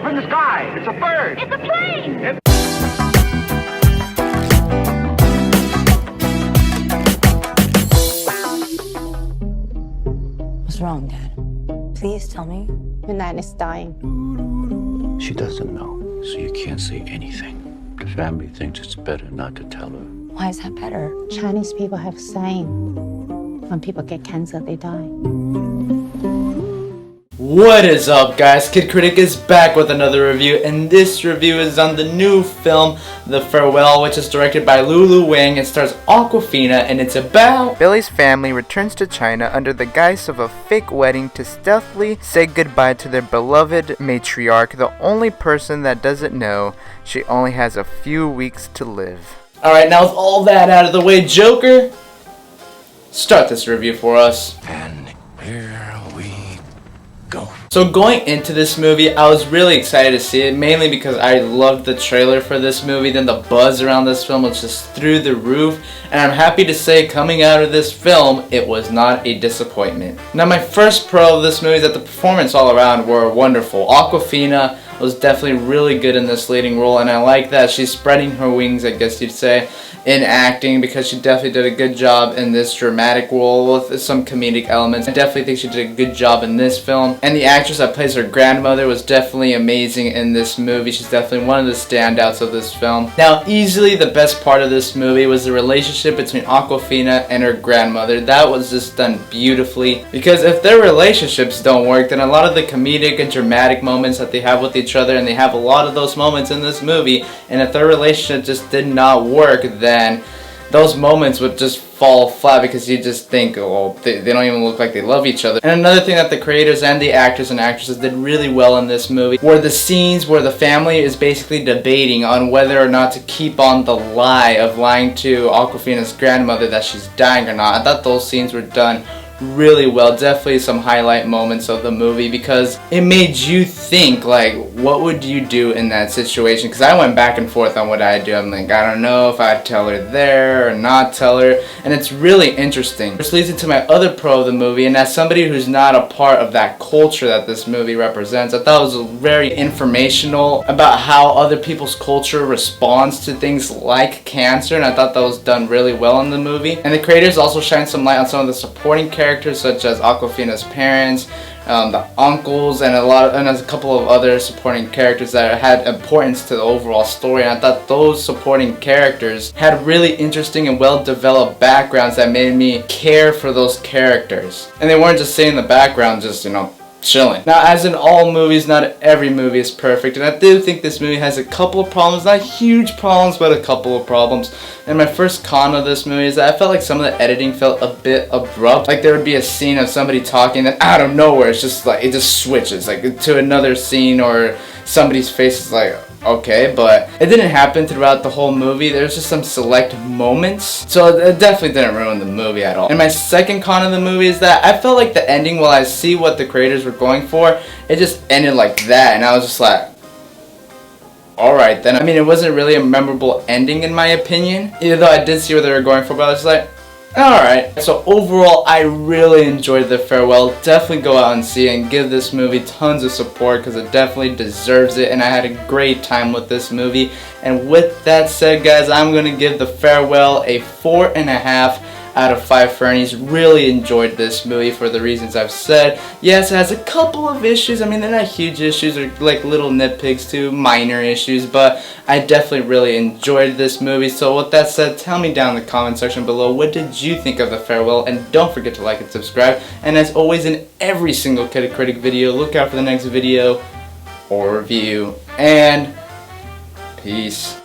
in the sky. It's a bird. It's a plane! What's wrong, Dad? Please tell me. Your nan is dying. She doesn't know, so you can't say anything. The family thinks it's better not to tell her. Why is that better? Chinese people have saying, when people get cancer, they die. What is up, guys? Kid Critic is back with another review, and this review is on the new film The Farewell, which is directed by Lulu Wang and stars Awkwafina, and it's about Billy's family returns to China under the guise of a fake wedding to stealthily say goodbye to their beloved matriarch, the only person that doesn't know she only has a few weeks to live. Alright, now with all that out of the way, Joker, start this review for us. And here we go. So going into this movie, I was really excited to see it, mainly because I loved the trailer for this movie. Then the buzz around this film was just through the roof, and I'm happy to say coming out of this film, it was not a disappointment. Now my first pro of this movie is that the performance all around were wonderful. Awkwafina was definitely really good in this leading role, and I like that she's spreading her wings, I guess you'd say, in acting, because she definitely did a good job in this dramatic role with some comedic elements. I definitely think she did a good job in this film, and the actress that plays her grandmother was definitely amazing in this movie. She's definitely one of the standouts of this film. Now, easily the best part of this movie was the relationship between Awkwafina and her grandmother. That was just done beautifully, because if their relationships don't work, then a lot of the comedic and dramatic moments that they have with each other, and they have a lot of those moments in this movie, and if their relationship just did not work, then those moments would just fall flat, because you just think, oh, they don't even look like they love each other. And another thing that the creators and the actors and actresses did really well in this movie were the scenes where the family is basically debating on whether or not to keep on the lie of lying to Awkwafina's grandmother that she's dying or not. I thought those scenes were done really well. Definitely some highlight moments of the movie, because it made you think, like, what would you do in that situation? Because I went back and forth on what I'd do. I'm like, I don't know if I'd tell her there or not tell her, and it's really interesting. Which leads into my other pro of the movie, and as somebody who's not a part of that culture that this movie represents, I thought it was very informational about how other people's culture responds to things like cancer, and I thought that was done really well in the movie. And the creators also shine some light on some of the supporting characters, such as Awkwafina's parents, the uncles, and a couple of other supporting characters that had importance to the overall story. And I thought those supporting characters had really interesting and well-developed backgrounds that made me care for those characters. And they weren't just sitting in the background, just, you know, chilling. Now, as in all movies, not every movie is perfect, and I do think this movie has a couple of problems, not huge problems, but a couple of problems. And my first con of this movie is that I felt like some of the editing felt a bit abrupt. Like there would be a scene of somebody talking, and out of nowhere, it's just like, it just switches, like, to another scene, or somebody's face is like, okay, but it didn't happen throughout the whole movie. There's just some select moments, so it definitely didn't ruin the movie at all. And my second con of the movie is that I felt like the ending, while I see what the creators were going for, it just ended like that, and I was just like, alright then. I mean, it wasn't really a memorable ending in my opinion, even though I did see what they were going for, but I was like, alright. So overall, I really enjoyed The Farewell. Definitely go out and see it and give this movie tons of support, because it definitely deserves it, and I had a great time with this movie. And with that said, guys, I'm going to give The Farewell a 4.5 out of 5 Fernies. Really enjoyed this movie for the reasons I've said. Yes, it has a couple of issues. I mean, they're not huge issues, or like little nitpicks too, minor issues, but I definitely really enjoyed this movie. So with that said, tell me down in the comment section below, what did you think of The Farewell? And don't forget to like and subscribe. And as always, in every single Kid Critic video, look out for the next video or review. And peace.